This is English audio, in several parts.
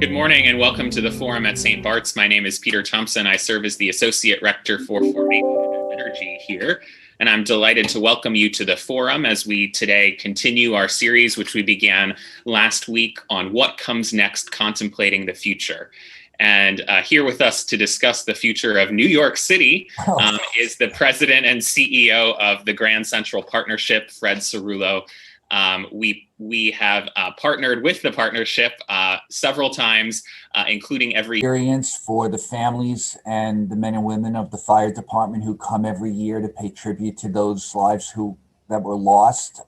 Good morning and welcome to the forum at St. Bart's. My name is Peter Thompson. I serve as the Associate Rector for Formation and Liturgy here, and I'm delighted to welcome you to the forum as we today continue our series, which we began last week on what comes next, contemplating the future. And here with us to discuss the future of New York City is the President and CEO of the Grand Central Partnership, Fred Cerullo. We have partnered with the partnership several times, including every experience for the families and the men and women of the fire department who come every year to pay tribute to those lives that were lost.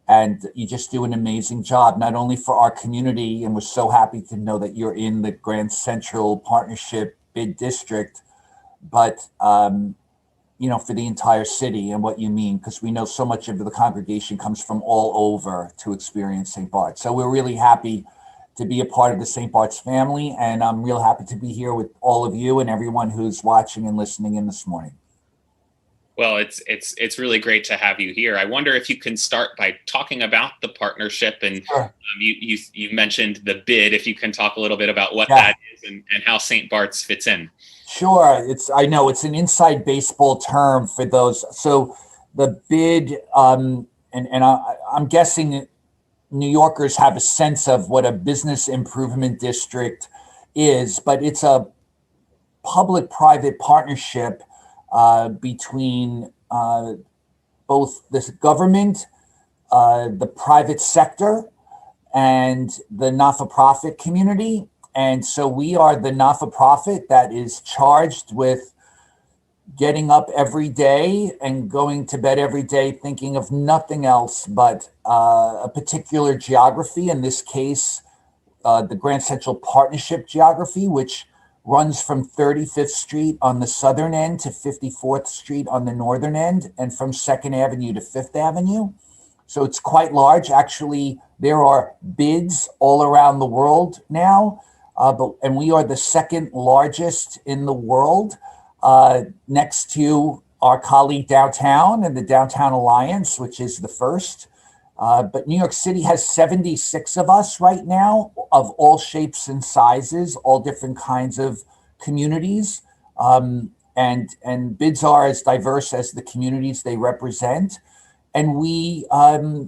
And you just do an amazing job, not only for our community, and we're so happy to know that you're in the Grand Central Partnership bid district, but for the entire city and what you mean, because we know so much of the congregation comes from all over to experience St. Bart's. So we're really happy to be a part of the St. Bart's family, and I'm real happy to be here with all of you and everyone who's watching and listening in this morning. Well, it's really great to have you here. I wonder if you can start by talking about the partnership, and Sure. You mentioned the bid. If you can talk a little bit about what that is and how St. Bart's fits in. Sure. I know it's an inside baseball term for those. So the bid, I'm guessing New Yorkers have a sense of what a business improvement district is, but it's a public-private partnership between both the government, the private sector, and the not-for-profit community. And so we are the not-for-profit that is charged with getting up every day and going to bed every day thinking of nothing else but a particular geography, in this case, the Grand Central Partnership geography, which runs from 35th Street on the southern end to 54th Street on the northern end, and from 2nd Avenue to 5th Avenue. So it's quite large. Actually, there are bids all around the world now. And we are the second largest in the world, next to our colleague downtown and the Downtown Alliance, which is the first. But New York City has 76 of us right now, of all shapes and sizes, all different kinds of communities. And bids are as diverse as the communities they represent. And we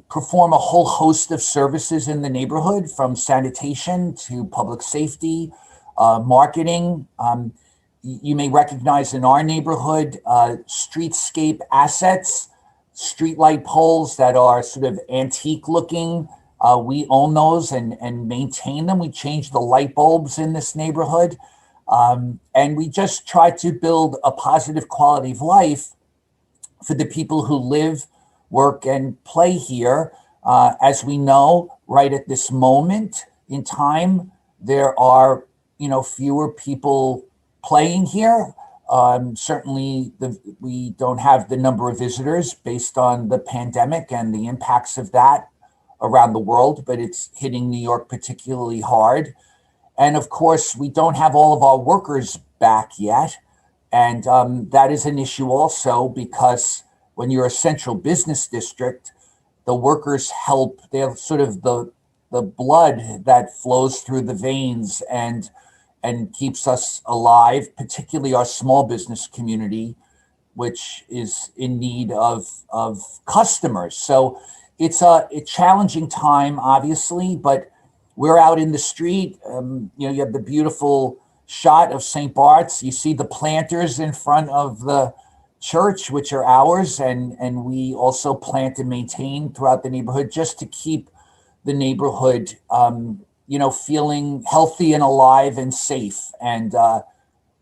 perform a whole host of services in the neighborhood, from sanitation to public safety, marketing. You may recognize in our neighborhood streetscape assets, streetlight poles that are sort of antique looking. We own those and maintain them. We change the light bulbs in this neighborhood. And we just try to build a positive quality of life for the people who live, work, and play here. As we know, right at this moment in time, there are fewer people playing here. Certainly, we don't have the number of visitors based on the pandemic and the impacts of that around the world, but it's hitting New York particularly hard. And of course, we don't have all of our workers back yet. And that is an issue also, because when you're a central business district, the workers help. They're sort of the blood that flows through the veins and keeps us alive, particularly our small business community, which is in need of customers. So it's a challenging time, obviously, but we're out in the street. You have the beautiful shot of St. Bart's. You see the planters in front of the church, which are ours, and we also plant and maintain throughout the neighborhood just to keep the neighborhood feeling healthy and alive and safe. And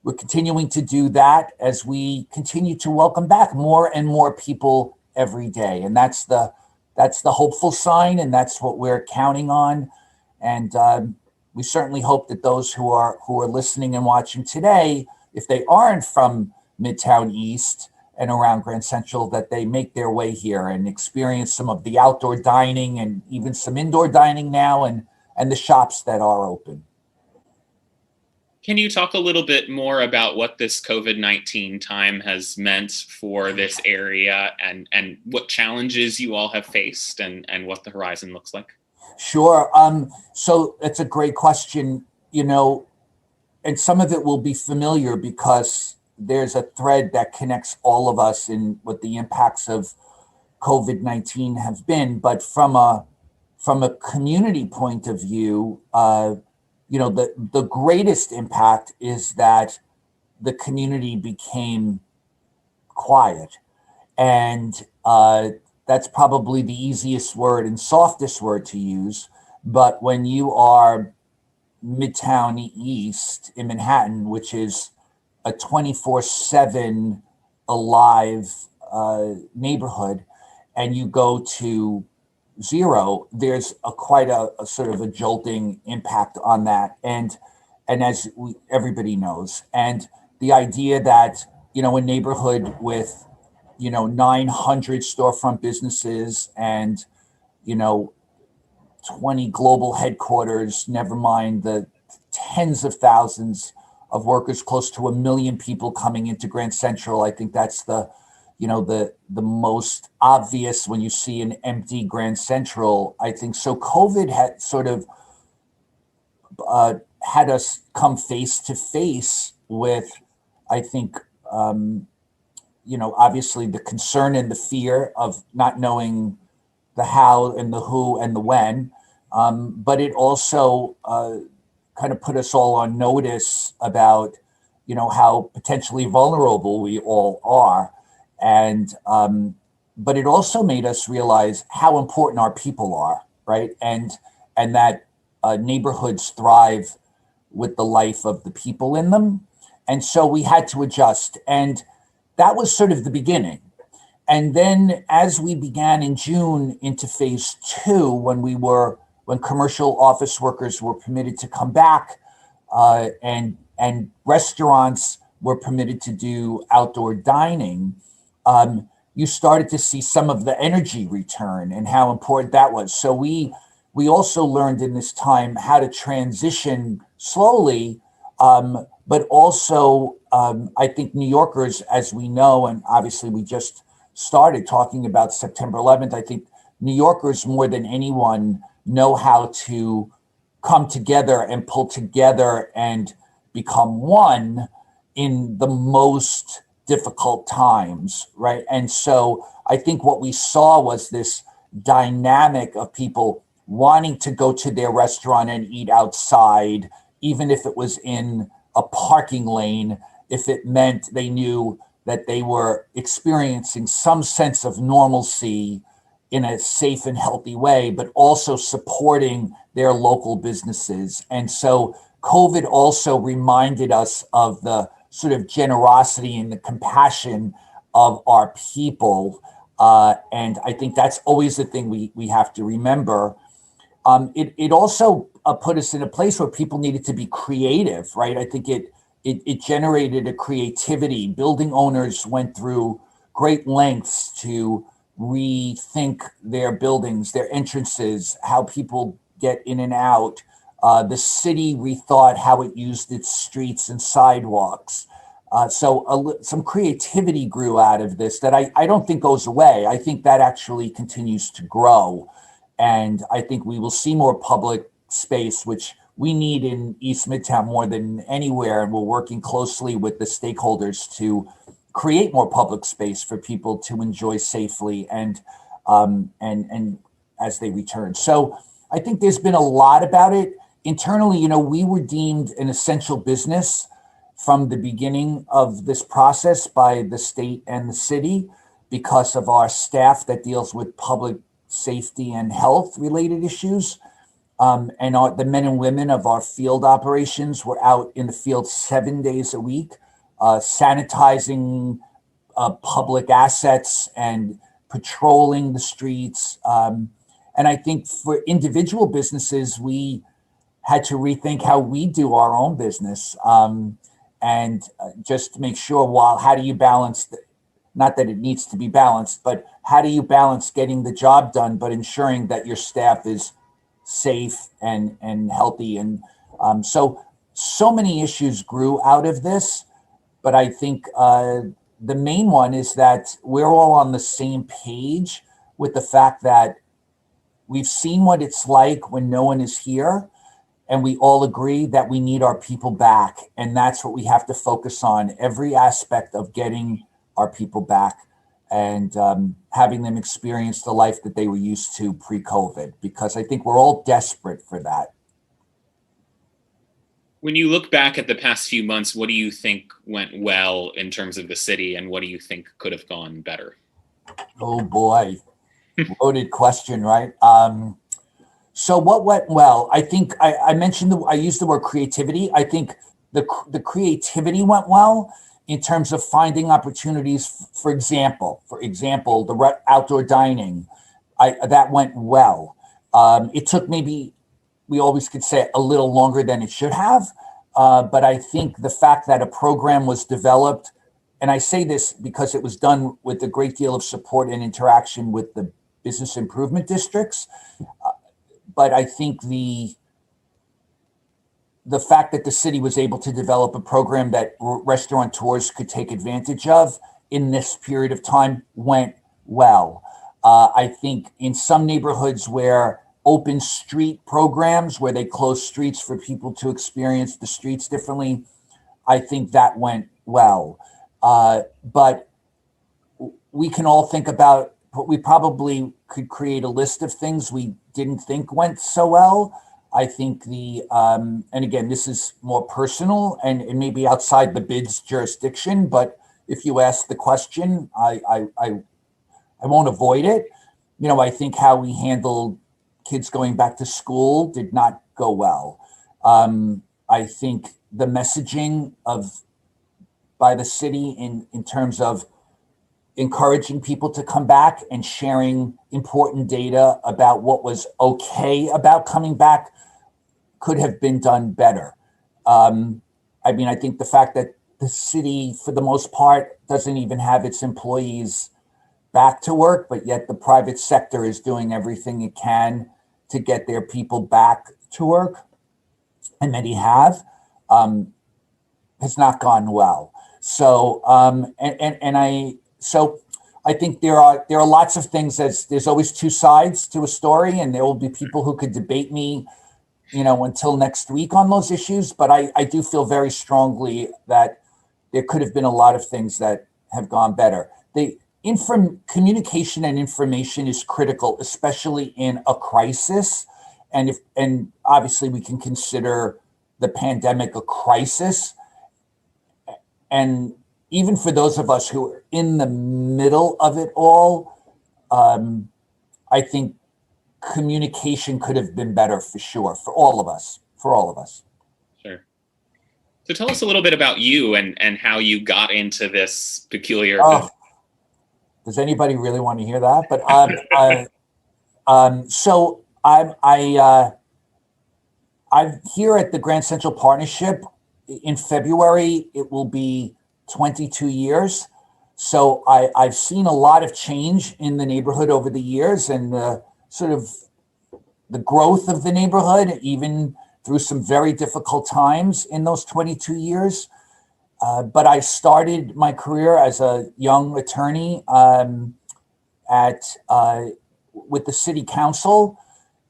we're continuing to do that as we continue to welcome back more and more people every day. And that's the hopeful sign, and that's what we're counting on. And we certainly hope that those who are listening and watching today, if they aren't from Midtown East and around Grand Central, that they make their way here and experience some of the outdoor dining and even some indoor dining now, and the shops that are open. Can you talk a little bit more about what this COVID-19 time has meant for this area and what challenges you all have faced and what the horizon looks like? Sure. So it's a great question, and some of it will be familiar because there's a thread that connects all of us in what the impacts of COVID-19 have been. But from a community point of view, the greatest impact is that the community became quiet. And that's probably the easiest word and softest word to use. But when you are Midtown East in Manhattan, which is a 24/7 alive neighborhood, and you go to zero, there's quite a sort of a jolting impact on that. And as everybody knows, and the idea that, a neighborhood with 900 storefront businesses and, you know, 20 global headquarters, never mind the tens of thousands of workers, close to 1 million people coming into Grand Central. I think that's the most obvious when you see an empty Grand Central. I think so. COVID had sort of had us come face to face with, I think, obviously the concern and the fear of not knowing the how and the who and the when. But it also kind of put us all on notice about, how potentially vulnerable we all are. And, but it also made us realize how important our people are, right? And that neighborhoods thrive with the life of the people in them. And so we had to adjust. And that was sort of the beginning. And then as we began in June into phase two, when commercial office workers were permitted to come back, and restaurants were permitted to do outdoor dining, you started to see some of the energy return and how important that was. So we also learned in this time how to transition slowly, but also I think New Yorkers, as we know, and obviously we just started talking about September 11th, I think New Yorkers more than anyone know how to come together and pull together and become one in the most difficult times, right? And so I think what we saw was this dynamic of people wanting to go to their restaurant and eat outside, even if it was in a parking lane, if it meant they knew that they were experiencing some sense of normalcy in a safe and healthy way, but also supporting their local businesses. And so COVID also reminded us of the sort of generosity and the compassion of our people. And I think that's always the thing we have to remember. It also put us in a place where people needed to be creative, right? I think it generated a creativity. Building owners went through great lengths to rethink their buildings, their entrances, how people get in and out. The city rethought how it used its streets and sidewalks. So some creativity grew out of this that I don't think goes away. I think that actually continues to grow. And I think we will see more public space, which we need in East Midtown more than anywhere. And we're working closely with the stakeholders to create more public space for people to enjoy safely and as they return. So I think there's been a lot about it. Internally, we were deemed an essential business from the beginning of this process by the state and the city because of our staff that deals with public safety and health related issues. The men and women of our field operations were out in the field 7 days a week, sanitizing public assets and patrolling the streets. And I think for individual businesses, we had to rethink how we do our own business, and just to make sure, how do you balance not that it needs to be balanced, but how do you balance getting the job done, but ensuring that your staff is safe and healthy? And so many issues grew out of this, but I think the main one is that we're all on the same page with the fact that we've seen what it's like when no one is here, and we all agree that we need our people back. And that's what we have to focus on, every aspect of getting our people back and having them experience the life that they were used to pre-COVID, because I think we're all desperate for that. When you look back at the past few months, what do you think went well in terms of the city, and what do you think could have gone better? Oh boy, loaded question, right? So what went well? I think I mentioned I used the word creativity. I think the creativity went well in terms of finding opportunities. For example, the outdoor dining, that went well. It took maybe, we always could say, a little longer than it should have. But I think the fact that a program was developed, and I say this because it was done with a great deal of support and interaction with the business improvement districts. But I think the fact that the city was able to develop a program that restaurateurs could take advantage of in this period of time went well. I think in some neighborhoods where open street programs, where they close streets for people to experience the streets differently, I think that went well. But we can all think about, we probably could create a list of things we didn't think went so well. I think and again, this is more personal and maybe outside the BID's jurisdiction, but if you ask the question, I won't avoid it. I think how we handled kids going back to school did not go well. I think the messaging by the city in terms of encouraging people to come back and sharing important data about what was okay about coming back could have been done better. I think the fact that the city, for the most part, doesn't even have its employees back to work, but yet the private sector is doing everything it can to get their people back to work, and many have, has not gone well. So, I think there are lots of things. There's always two sides to a story, and there will be people who could debate me, until next week on those issues. But I do feel very strongly that there could have been a lot of things that have gone better. Communication and information is critical, especially in a crisis. And obviously we can consider the pandemic a crisis. And even for those of us who are in the middle of it all, I think communication could have been better for sure, for all of us. Sure. So tell us a little bit about you and how you got into this peculiar. Does anybody really want to hear that? But so I'm here at the Grand Central Partnership. In February, it will be 22 years. So I've seen a lot of change in the neighborhood over the years, and the sort of the growth of the neighborhood, even through some very difficult times in those 22 years. But I started my career as a young attorney with the city council.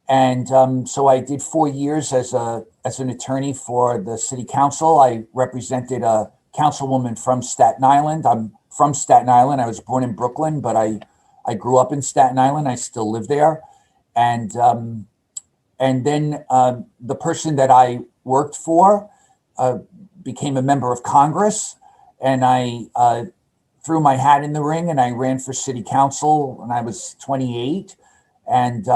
And so I did 4 years as an attorney for the city council. I represented a councilwoman from Staten Island. I'm from Staten Island. I was born in Brooklyn, but I grew up in Staten Island. I still live there. And then the person that I worked for became a member of Congress, and I threw my hat in the ring and I ran for city council when I was 28. And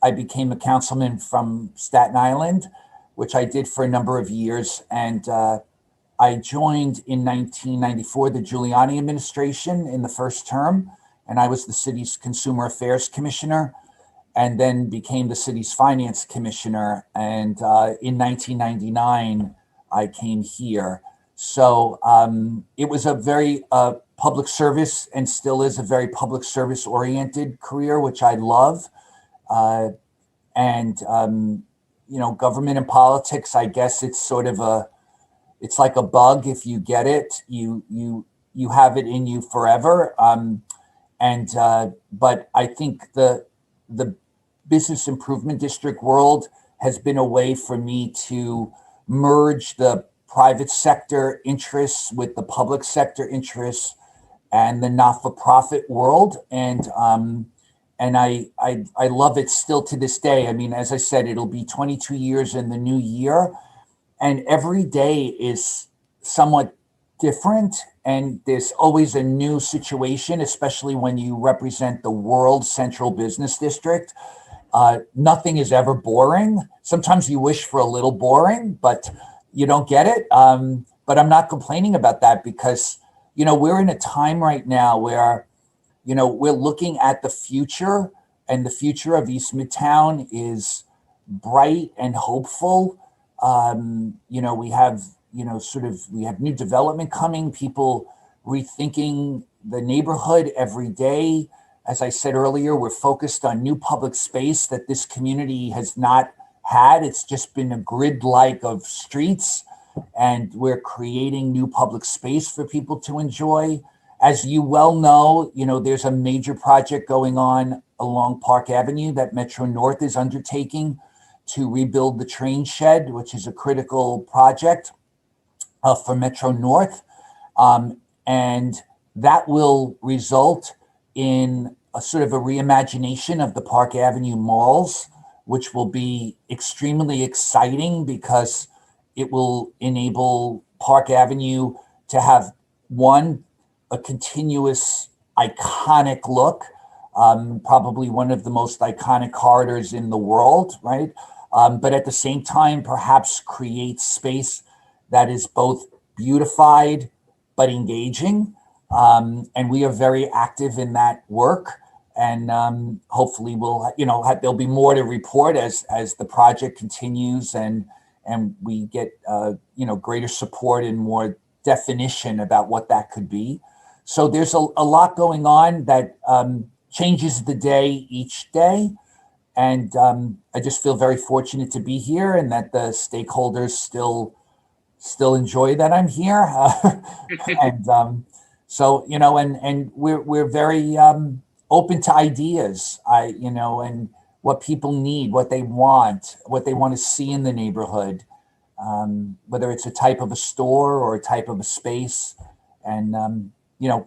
I became a councilman from Staten Island, which I did for a number of years. And I joined in 1994 the Giuliani administration in the first term, and I was the city's Consumer Affairs Commissioner, and then became the city's Finance Commissioner. And in 1999, I came here. So it was a very public service, and still is a very public service oriented career, which I love. Government and politics, I guess it's sort of it's like a bug. If you get it, you have it in you forever. But I think the business improvement district world has been a way for me to merge the private sector interests with the public sector interests and the not-for-profit world. And I love it still to this day. I mean, as I said, it'll be 22 years in the new year, and every day is somewhat different, and there's always a new situation, especially when you represent the world central business district. Nothing is ever boring. Sometimes you wish for a little boring, but you don't get it. But I'm not complaining about that because, we're in a time right now where, we're looking at the future, and the future of East Midtown is bright and hopeful. We have, we have new development coming, people rethinking the neighborhood every day. As I said earlier, we're focused on new public space that this community has not had. It's just been a grid like of streets, and we're creating new public space for people to enjoy. As you well know, there's a major project going on along Park Avenue that Metro North is undertaking to rebuild the train shed, which is a critical project for Metro North. And that will result in a sort of a reimagination of the Park Avenue malls, which will be extremely exciting because it will enable Park Avenue to have a continuous iconic look, probably one of the most iconic corridors in the world, right? But at the same time, perhaps create space that is both beautified but engaging. And we are very active in that work. And hopefully there'll be more to report as the project continues and we get, greater support and more definition about what that could be. So there's a lot going on that changes the day each day. And I just feel very fortunate to be here and that the stakeholders still enjoy that I'm here. And so, and we're very open to ideas, and what people need, what they want to see in the neighborhood, whether it's a type of a store or a type of a space. And,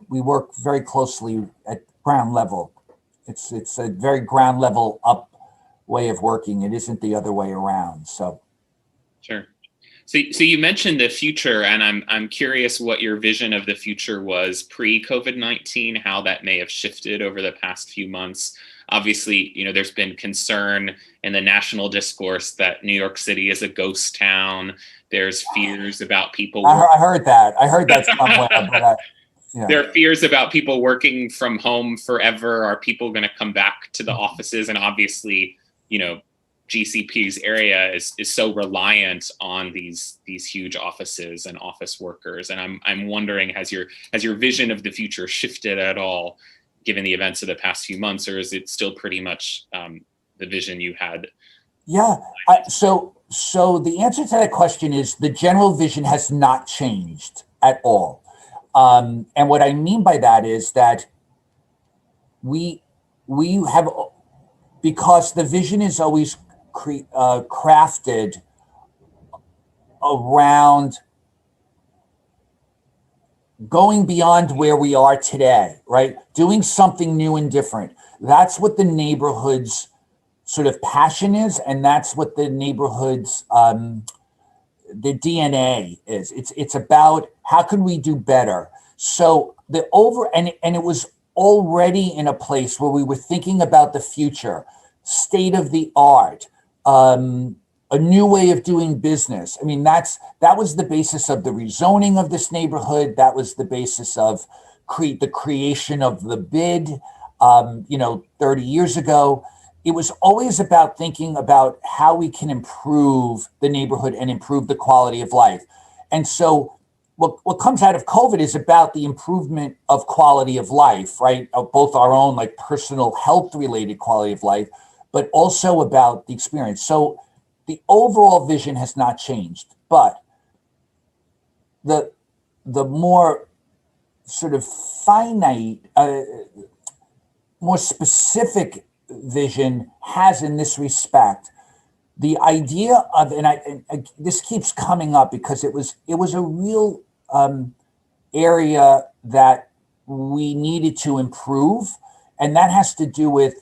we work very closely at ground level. It's a very ground level up way of working. It isn't the other way around. So. Sure. So you mentioned the future, and I'm curious what your vision of the future was pre-COVID-19, how that may have shifted over the past few months. Obviously, there's been concern in the national discourse that New York City is a ghost town. There's fears about people. I heard that somewhere, but yeah. There are fears about people working from home forever. Are people going to come back to the offices? And obviously, GCP's area is so reliant on these huge offices and office workers. And I'm wondering, has your vision of the future shifted at all, given the events of the past few months, or is it still pretty much the vision you had? Yeah. So the answer to that question is the general vision has not changed at all. And what I mean by that is that we have, because the vision is always crafted around going beyond where we are today, right? Doing something new and different. That's what the neighborhood's sort of passion is, and that's what the neighborhood's the DNA is. It's about how can we do better. So and it was already in a place where we were thinking about the future, state of the art, a new way of doing business. I mean, that was the basis of the rezoning of this neighborhood. That was the basis of the creation of the bid, 30 years ago. It was always about thinking about how we can improve the neighborhood and improve the quality of life. And so what comes out of COVID is about the improvement of quality of life, right? Of both our own personal health related quality of life, but also about the experience. So the overall vision has not changed, but the more sort of finite, more specific vision has in this respect. The idea of, and this keeps coming up because it was a real area that we needed to improve, and that has to do with,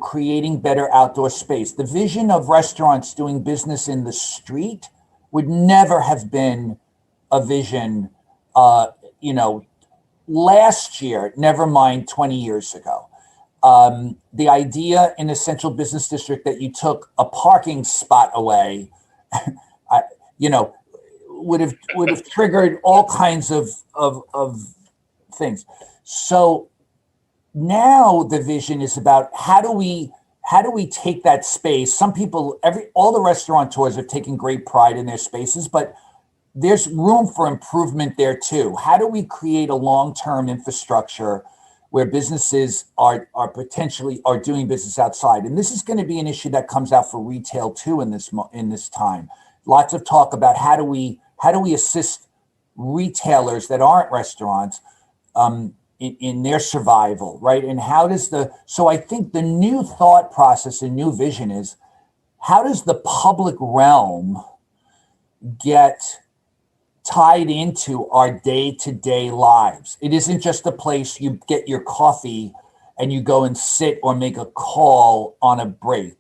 creating better outdoor space. The vision of restaurants doing business in the street would never have been a vision, last year, never mind 20 years ago. The idea in a central business district that you took a parking spot away, would have triggered all kinds of things. So now the vision is about how do we take that space. Some people, all the restaurateurs are taking great pride in their spaces, but there's room for improvement there too. How do we create a long-term infrastructure where businesses are potentially doing business outside? And this is going to be an issue that comes out for retail too in this time. Lots of talk about how do we assist retailers that aren't restaurants in their survival, right? And so I think the new thought process and new vision is, how does the public realm get tied into our day-to-day lives? It isn't just a place you get your coffee and you go and sit or make a call on a break.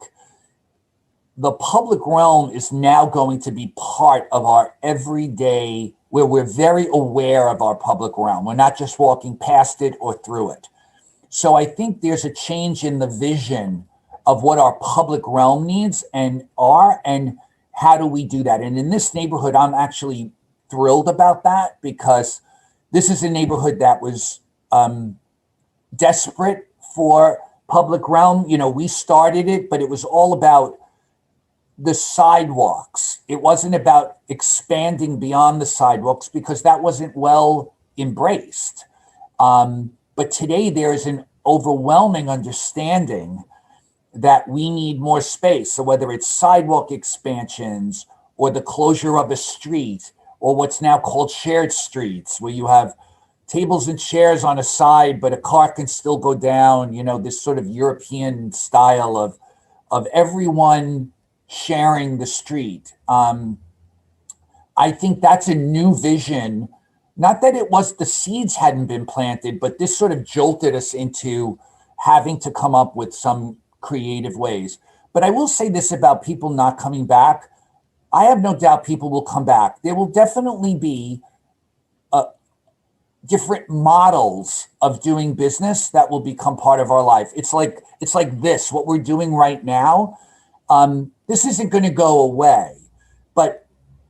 The public realm is now going to be part of our everyday, where we're very aware of our public realm. We're not just walking past it or through it. So I think there's a change in the vision of what our public realm needs and how do we do that? And in this neighborhood, I'm actually thrilled about that, because this is a neighborhood that was desperate for public realm. We started it, but it was all about the sidewalks. It wasn't about expanding beyond the sidewalks because that wasn't well embraced. But today there is an overwhelming understanding that we need more space. So whether it's sidewalk expansions or the closure of a street, or what's now called shared streets, where you have tables and chairs on a side, but a car can still go down, this sort of European style of everyone sharing the street. I think that's a new vision. Not that the seeds hadn't been planted, but this sort of jolted us into having to come up with some creative ways. But I will say this about people not coming back. I have no doubt people will come back. There will definitely be different models of doing business that will become part of our life. It's like this, what we're doing right now. This isn't going to go away, but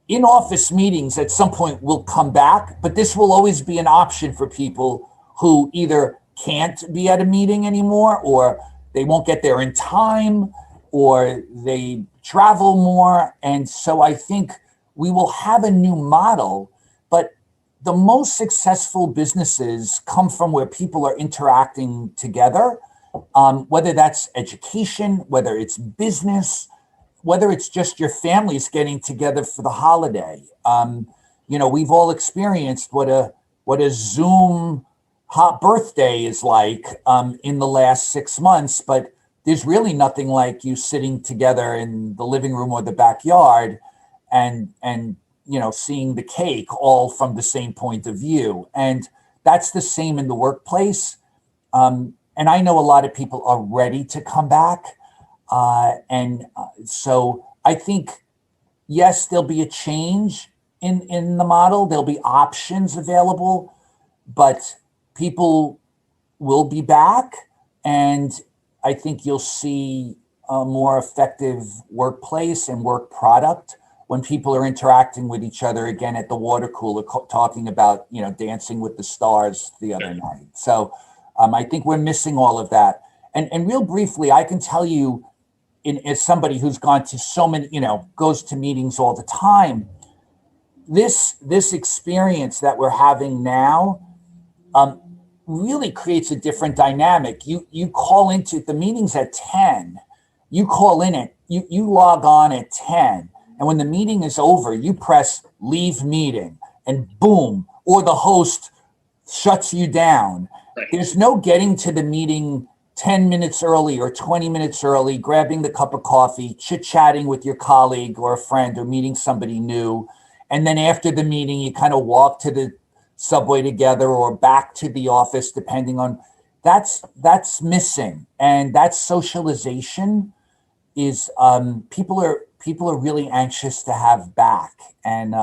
in-office meetings at some point will come back, but this will always be an option for people who either can't be at a meeting anymore, or they won't get there in time, or they travel more. And so I think we will have a new model, but the most successful businesses come from where people are interacting together, whether that's education, whether it's business, whether it's just your families getting together for the holiday. We've all experienced what a Zoom hot birthday is like in the last 6 months, but there's really nothing like you sitting together in the living room or the backyard and seeing the cake all from the same point of view. And that's the same in the workplace. And I know a lot of people are ready to come back. So I think, yes, there'll be a change in the model. There'll be options available, but people will be back. And I think you'll see a more effective workplace and work product when people are interacting with each other again at the water cooler, talking about, Dancing with the Stars the other night. So I think we're missing all of that. And real briefly, I can tell you, as somebody who's gone to so many, goes to meetings all the time, this experience that we're having now really creates a different dynamic. You call into the meetings at 10, you call in it, you log on at 10. And when the meeting is over, you press leave meeting and boom, or the host shuts you down. Right. There's no getting to the meeting 10 minutes early or 20 minutes early, grabbing the cup of coffee, chit-chatting with your colleague or a friend or meeting somebody new. And then after the meeting, you kind of walk to the subway together or back to the office, depending on that's missing. And that socialization is people are really anxious to have back. And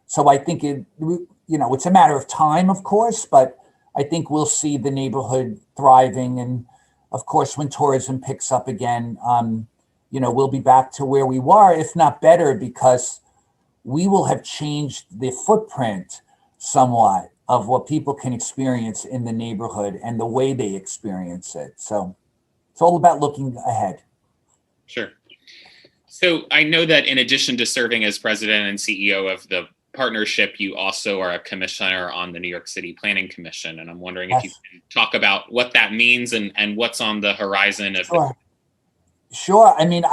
so I think it's a matter of time, of course, but I think we'll see the neighborhood thriving. And of course, when tourism picks up again, we'll be back to where we were, if not better, because we will have changed the footprint somewhat of what people can experience in the neighborhood and the way they experience it. So it's all about looking ahead. Sure. So I know that in addition to serving as president and CEO of the partnership, you also are a commissioner on the New York City Planning Commission. And I'm wondering if you can talk about what that means and what's on the horizon of Sure. I mean,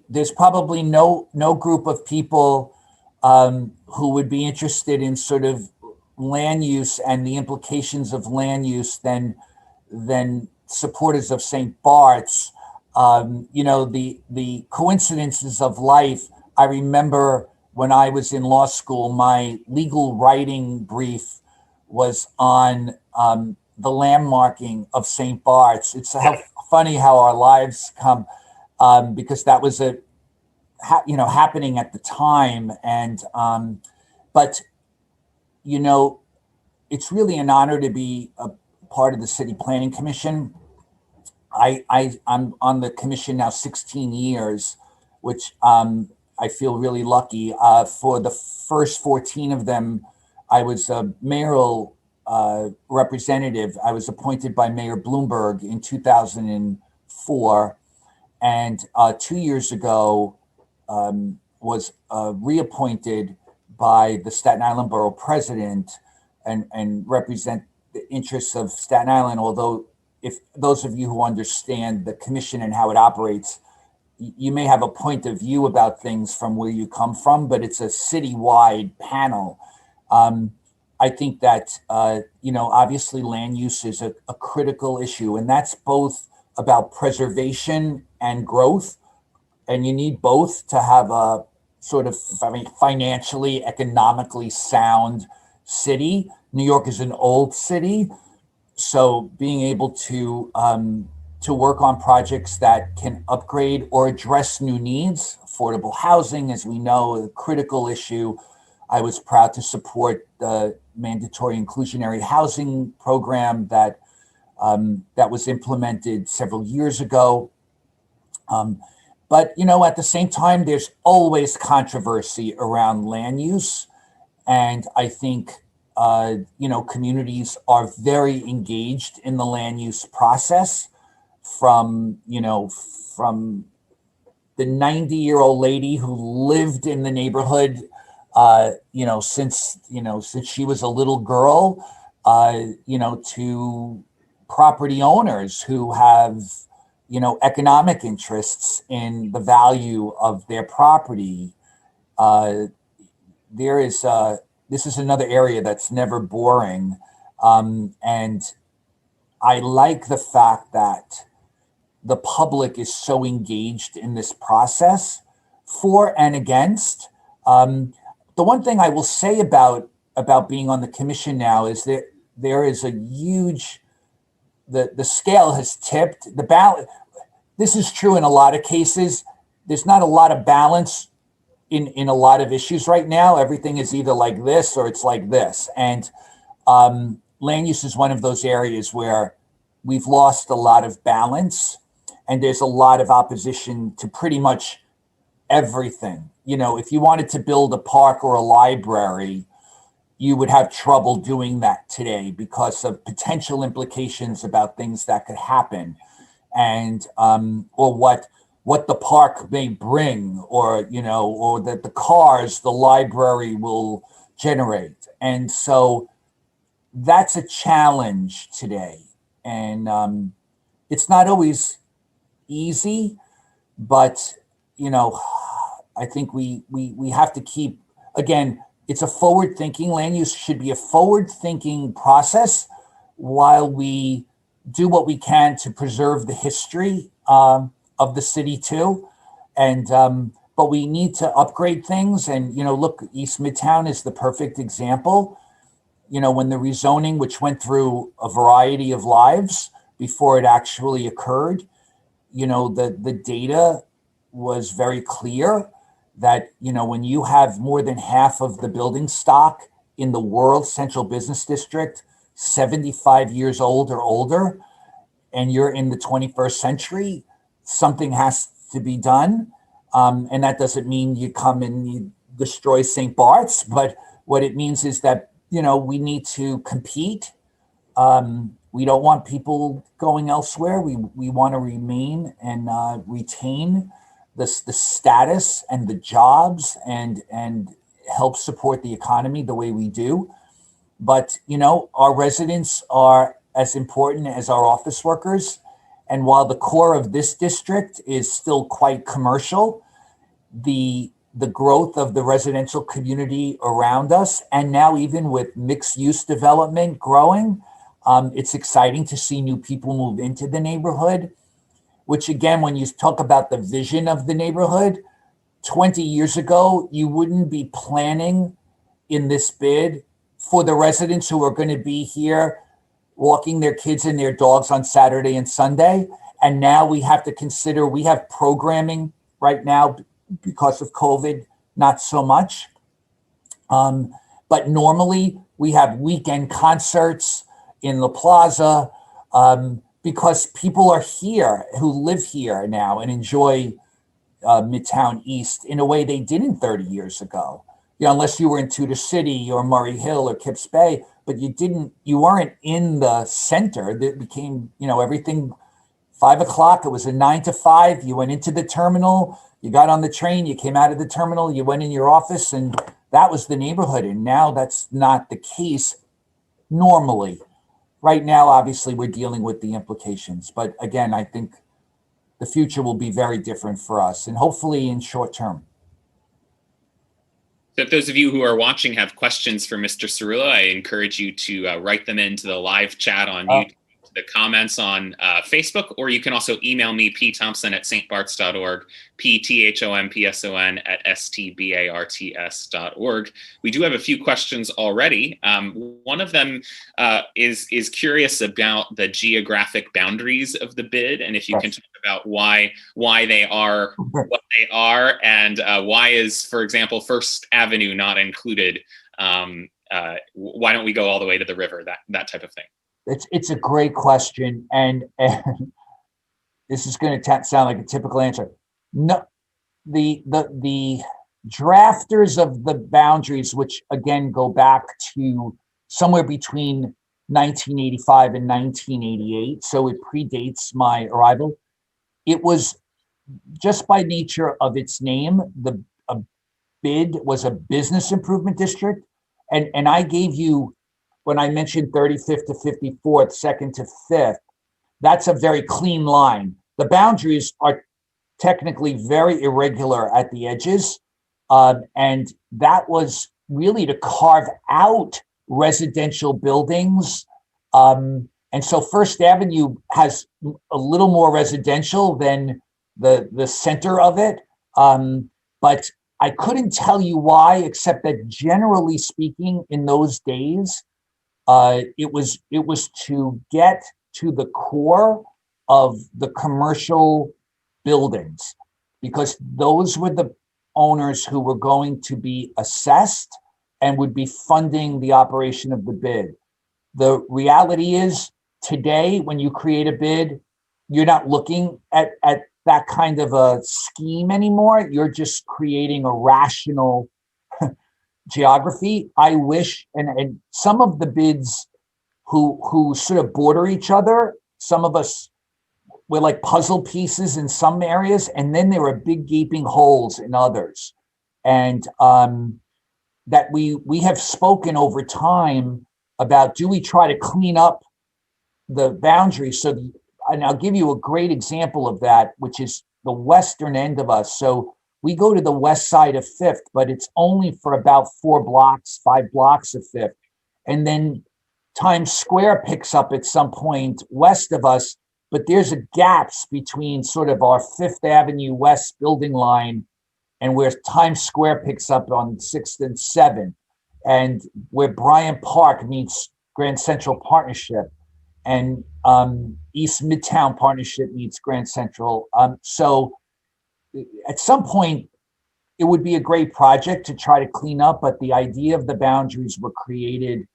there's probably no group of people who would be interested in sort of land use and the implications of land use than supporters of St. Bart's. The coincidences of life. I remember when I was in law school, my legal writing brief was on the landmarking of St. Bart's. It's funny how our lives come, because that was happening at the time. And but it's really an honor to be a part of the City Planning Commission. I'm on the commission now 16 years, which I feel really lucky. For the first 14 of them, I was a mayoral representative. I was appointed by Mayor Bloomberg in 2004. And 2 years ago, was reappointed by the Staten Island Borough President and represent the interests of Staten Island, although if those of you who understand the commission and how it operates, you may have a point of view about things from where you come from, but it's a citywide panel. I think that, obviously land use is a critical issue, and that's both about preservation and growth. And you need both to have a sort of financially, economically sound city. New York is an old city. So being able to work on projects that can upgrade or address new needs, affordable housing, as we know, a critical issue. I was proud to support the mandatory inclusionary housing program that was implemented several years ago. But at the same time, there's always controversy around land use, and I think communities are very engaged in the land use process, from the 90-year-old lady who lived in the neighborhood, since she was a little girl, to property owners who have, economic interests in the value of their property. This is another area that's never boring. And I like the fact that the public is so engaged in this process, for and against. The one thing I will say about being on the commission now is that there is a huge, the scale has tipped. The balance, this is true in a lot of cases. There's not a lot of balance in a lot of issues right now. Everything is either like this or it's like this. And land use is one of those areas where we've lost a lot of balance, and there's a lot of opposition to pretty much everything. If you wanted to build a park or a library, you would have trouble doing that today because of potential implications about things that could happen, and or what the park may bring, or that the cars the library will generate. And so that's a challenge today. And it's not always easy, but I think we have to keep, again, it's a forward thinking, land use should be a forward thinking process while we do what we can to preserve the history of the city too. And but we need to upgrade things. And look, East Midtown is the perfect example. When the rezoning, which went through a variety of lives before it actually occurred, the data was very clear that when you have more than half of the building stock in the world central business district 75 years old or older, and you're in the 21st century, something has to be done. And that doesn't mean you come and you destroy St. Bart's, but what it means is that, we need to compete. We don't want people going elsewhere. We want to remain and retain the status and the jobs and help support the economy the way we do. But, our residents are as important as our office workers. And while the core of this district is still quite commercial, the growth of the residential community around us, and now even with mixed use development growing, it's exciting to see new people move into the neighborhood, which again, when you talk about the vision of the neighborhood, 20 years ago, you wouldn't be planning in this bid for the residents who are going to be here walking their kids and their dogs on Saturday and Sunday. And now we have to consider, we have programming right now because of COVID, not so much. But normally we have weekend concerts in the plaza because people are here who live here now and enjoy Midtown East in a way they didn't 30 years ago. Unless you were in Tudor City or Murray Hill or Kips Bay, but you weren't in the center. It became, everything 5 o'clock. It was a 9 to 5. You went into the terminal, you got on the train, you came out of the terminal, you went in your office, and that was the neighborhood. And now that's not the case normally. Right now, obviously, we're dealing with the implications. But again, I think the future will be very different for us, and hopefully in short term. So if those of you who are watching have questions for Mr. Cerullo, I encourage you to write them into the live chat on YouTube, the comments on Facebook, or you can also email me, pthompson@stbarts.org, pthompson@stbarts.org. We do have a few questions already. One of them is curious about the geographic boundaries of the bid, and if you can talk about why they are what they are, and why is, for example, First Avenue not included? Why don't we go all the way to the river? That type of thing. It's a great question, and this is going to sound like a typical answer. No, the drafters of the boundaries, which again go back to somewhere between 1985 and 1988, so it predates my arrival. It was just by nature of its name, a bid was a business improvement district, and I gave you, when I mentioned 35th to 54th, 2nd to 5th, that's a very clean line. The boundaries are technically very irregular at the edges. And that was really to carve out residential buildings. And so First Avenue has a little more residential than the center of it. But I couldn't tell you why, except that generally speaking, in those days, it was to get to the core of the commercial buildings, because those were the owners who were going to be assessed and would be funding the operation of the bid. The reality is today, when you create a bid, you're not looking at that kind of a scheme anymore. You're just creating a rational geography. I wish, and some of the bids who sort of border each other, some of us were like puzzle pieces in some areas, and then there were big gaping holes in others. And that we have spoken over time about, do we try to clean up the boundaries? And I'll give you a great example of that, which is the western end of us. So we go to the west side of Fifth, but it's only for about 5 blocks of Fifth. And then Times Square picks up at some point west of us, but there's a gaps between sort of our Fifth Avenue West building line and where Times Square picks up on 6th and 7th, and where Bryant Park meets Grand Central Partnership, and East Midtown Partnership meets Grand Central. So at some point, it would be a great project to try to clean up, but the idea of the boundaries were created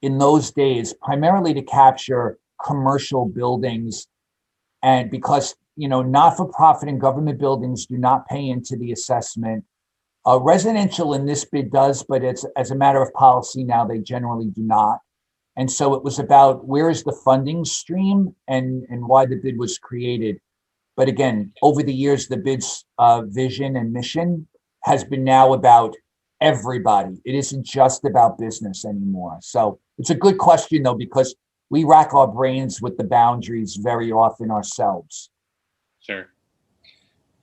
in those days primarily to capture commercial buildings, and because not-for-profit and government buildings do not pay into the assessment. Residential in this bid does, but it's as a matter of policy now, they generally do not. And so it was about where is the funding stream and why the bid was created. But again, over the years, the bid's vision and mission has been now about everybody. It isn't just about business anymore. So it's a good question, though, because we rack our brains with the boundaries very often ourselves. Sure.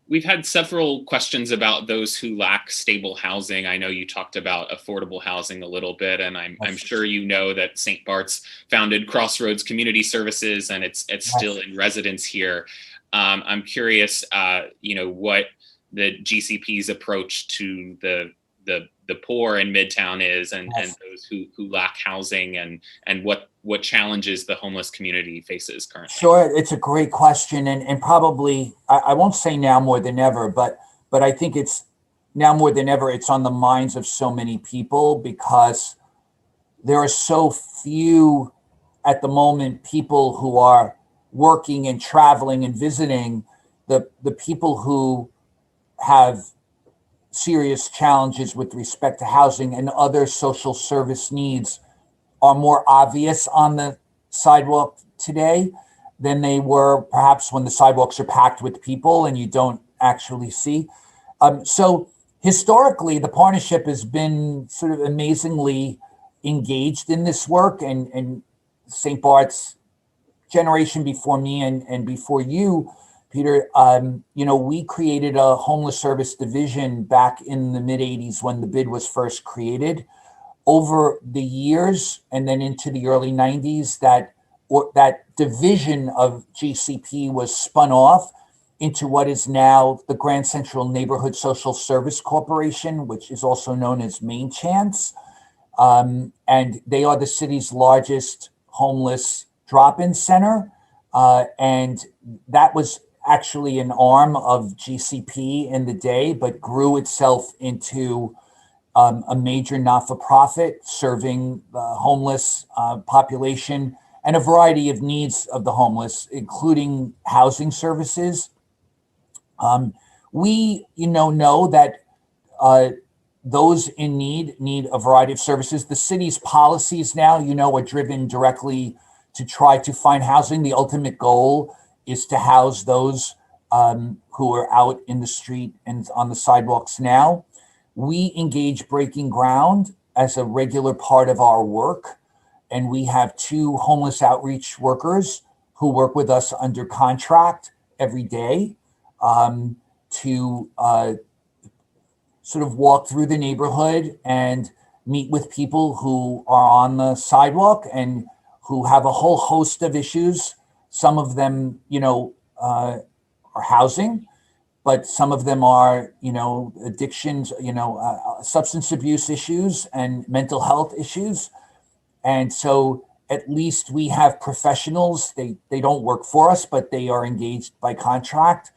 We've had several questions about those who lack stable housing. I know you talked about affordable housing a little bit, and I'm sure you know that St. Bart's founded Crossroads Community Services, and it's still in residence here. I'm curious, what the GCP's approach to the poor in Midtown is, and those who lack housing, and what challenges the homeless community faces currently. Sure, it's a great question, and probably I won't say now more than ever, but I think it's now more than ever. It's on the minds of so many people because there are so few at the moment people who are working and traveling and visiting. The people who have serious challenges with respect to housing and other social service needs are more obvious on the sidewalk today than they were perhaps when the sidewalks are packed with people and you don't actually see. So historically, the partnership has been sort of amazingly engaged in this work, and St. Bart's generation before me and before you, Peter, we created a homeless service division back in the mid 80s when the bid was first created. Over the years and then into the early 90s, that division of GCP was spun off into what is now the Grand Central Neighborhood Social Service Corporation, which is also known as Main Chance. And they are the city's largest homeless drop-in center. And that was actually an arm of GCP in the day, but grew itself into a major not-for-profit serving the homeless population and a variety of needs of the homeless, including housing services. We, know that those in need a variety of services. The city's policies now, are driven directly to try to find housing. The ultimate goal is to house those who are out in the street and on the sidewalks now. We engage Breaking Ground as a regular part of our work, and we have 2 homeless outreach workers who work with us under contract every day to sort of walk through the neighborhood and meet with people who are on the sidewalk and who have a whole host of issues. Some of them, are housing, but some of them are, addictions, substance abuse issues and mental health issues. And so at least we have professionals. They don't work for us, but they are engaged by contract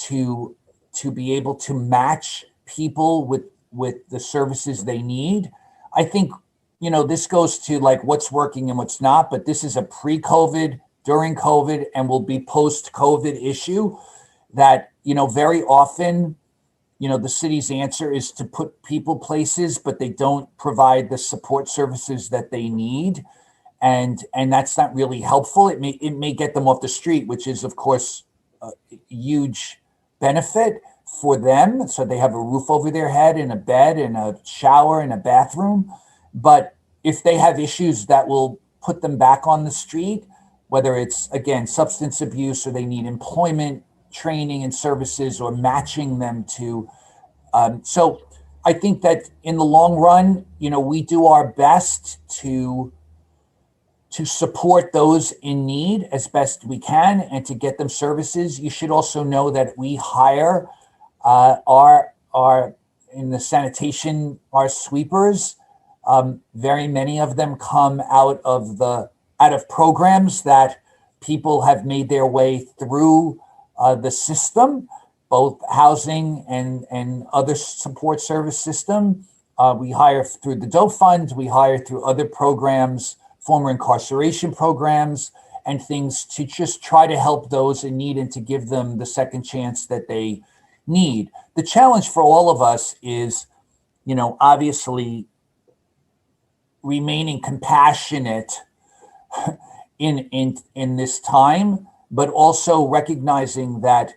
to be able to match people with the services they need. I think, this goes to like what's working and what's not, but this is a pre-COVID, during COVID, and will be post-COVID issue that, very often, the city's answer is to put people places, but they don't provide the support services that they need. And that's not really helpful. It may get them off the street, which is, of course, a huge benefit for them. So they have a roof over their head and a bed and a shower and a bathroom. But if they have issues that will put them back on the street, whether it's, again, substance abuse or they need employment, training and services, or matching them to. So I think that in the long run, we do our best to to support those in need as best we can and to get them services. You should also know that we hire our in the sanitation, our sweepers. Very many of them come out of programs that people have made their way through the system, both housing and other support service system. We hire through the DOE Fund. We hire through other programs, former incarceration programs, and things to just try to help those in need and to give them the second chance that they need. The challenge for all of us is, obviously remaining compassionate in this time, but also recognizing that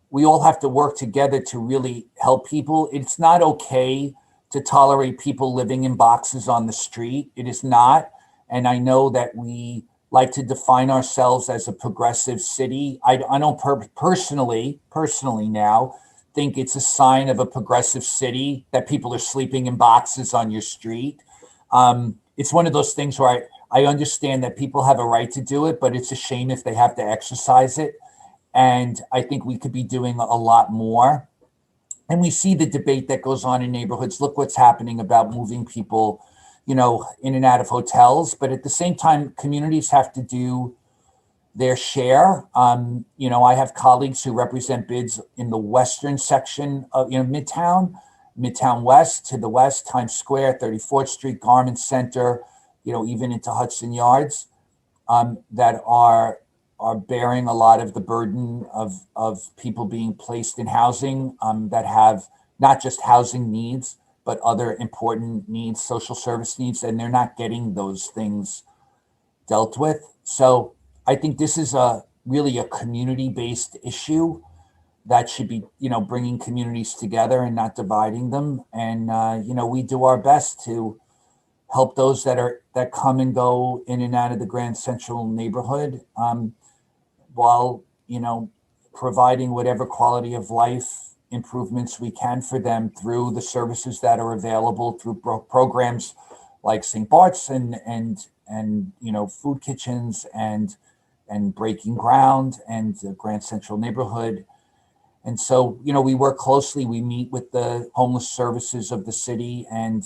we all have to work together to really help people. It's not okay to tolerate people living in boxes on the street. It is not. And I know that we like to define ourselves as a progressive city. I don't personally now think it's a sign of a progressive city that people are sleeping in boxes on your street. It's one of those things where I understand that people have a right to do it, but it's a shame if they have to exercise it. And I think we could be doing a lot more. And we see the debate that goes on in neighborhoods. Look what's happening about moving people, in and out of hotels. But at the same time, communities have to do their share. I have colleagues who represent bids in the western section of, Midtown West to the west, Times Square, 34th Street, Garment Center, even into Hudson Yards, that are bearing a lot of the burden of people being placed in housing that have not just housing needs, but other important needs, social service needs, and they're not getting those things dealt with. So I think this is really a community-based issue that should be, bringing communities together and not dividing them. And, we do our best to help those that come and go in and out of the Grand Central neighborhood, while, providing whatever quality of life improvements we can for them through the services that are available through programs like St. Bart's and food kitchens and Breaking Ground and the Grand Central neighborhood. And so, we work closely. We meet with the homeless services of the city and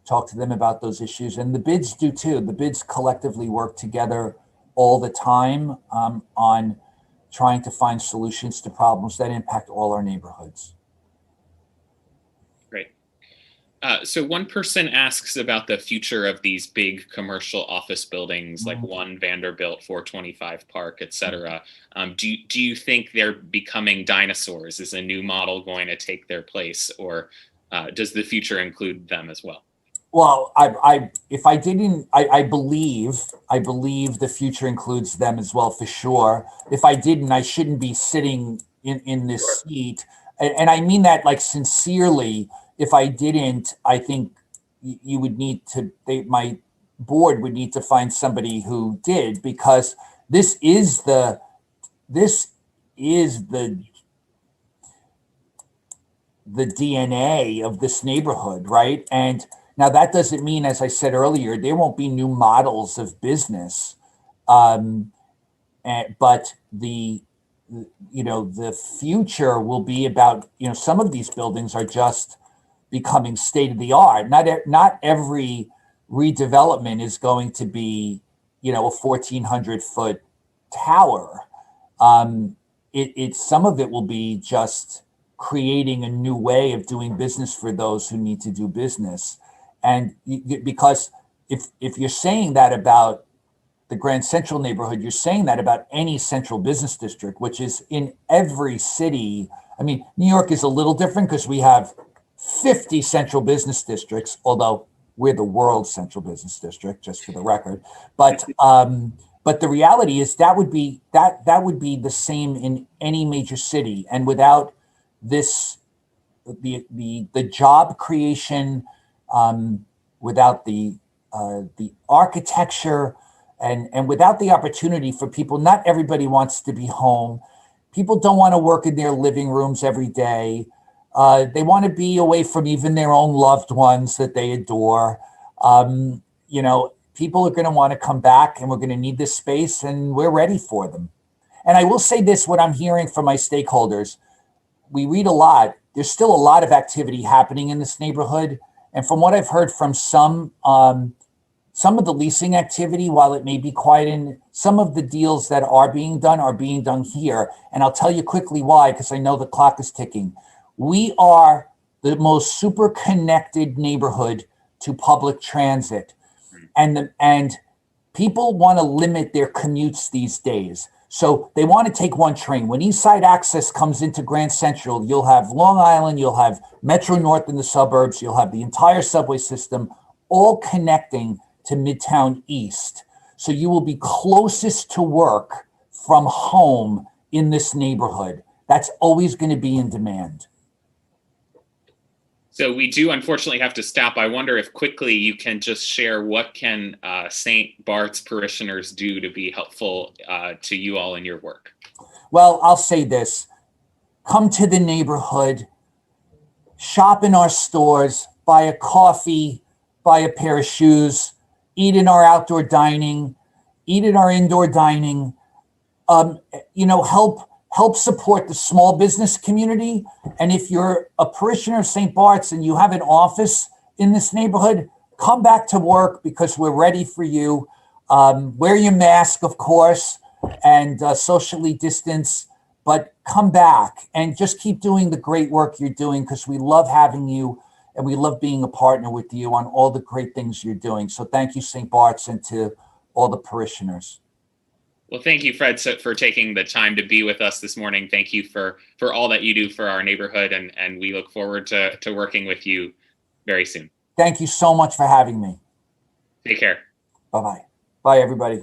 talk to them about those issues. And the bids do too. The bids collectively work together all the time on trying to find solutions to problems that impact all our neighborhoods. Great. So one person asks about the future of these big commercial office buildings, like One Vanderbilt, 425 Park, et cetera. Do you think they're becoming dinosaurs? Is a new model going to take their place, or does the future include them as well? Well, I believe the future includes them as well, for sure. If I didn't, I shouldn't be sitting in this seat. And I mean that like sincerely. If I didn't, I think you would need to, my board would need to find somebody who did, because this is the DNA of this neighborhood, right? And now that doesn't mean, as I said earlier, there won't be new models of business, but the future will be about, some of these buildings are just becoming state of the art. Not every redevelopment is going to be, a 1,400 foot tower. Some of it will be just creating a new way of doing business for those who need to do business. And because if you're saying that about the Grand Central neighborhood, you're saying that about any central business district, which is in every city. I mean, New York is a little different because we have 50 central business districts, although we're the world's central business district, just for the record. But the reality is that would be the same in any major city. And without this, the job creation, without the architecture, and without the opportunity for people, not everybody wants to be home. People don't want to work in their living rooms every day. They want to be away from even their own loved ones that they adore. people are going to want to come back, and we're going to need this space, and we're ready for them. And I will say this, what I'm hearing from my stakeholders, we read a lot. There's still a lot of activity happening in this neighborhood. And from what I've heard from some of the leasing activity, while it may be quiet, in some of the deals that are being done here. And I'll tell you quickly why, because I know the clock is ticking. We are the most super connected neighborhood to public transit. And people want to limit their commutes these days. So they want to take one train. When East Side Access comes into Grand Central, you'll have Long Island, you'll have Metro North in the suburbs, you'll have the entire subway system all connecting to Midtown East. So you will be closest to work from home in this neighborhood. That's always going to be in demand. So we do unfortunately have to stop. I wonder if quickly you can just share what can St. Bart's parishioners do to be helpful to you all in your work? Well, I'll say this. Come to the neighborhood, shop in our stores, buy a coffee, buy a pair of shoes, eat in our outdoor dining, eat in our indoor dining, help support the small business community. And if you're a parishioner of St. Bart's and you have an office in this neighborhood, come back to work because we're ready for you. Wear your mask, of course, and socially distance, but come back and just keep doing the great work you're doing because we love having you and we love being a partner with you on all the great things you're doing. So thank you, St. Bart's, and to all the parishioners. Well, thank you, Fred, for taking the time to be with us this morning. Thank you for all that you do for our neighborhood, and we look forward to working with you very soon. Thank you so much for having me. Take care. Bye-bye. Bye, everybody.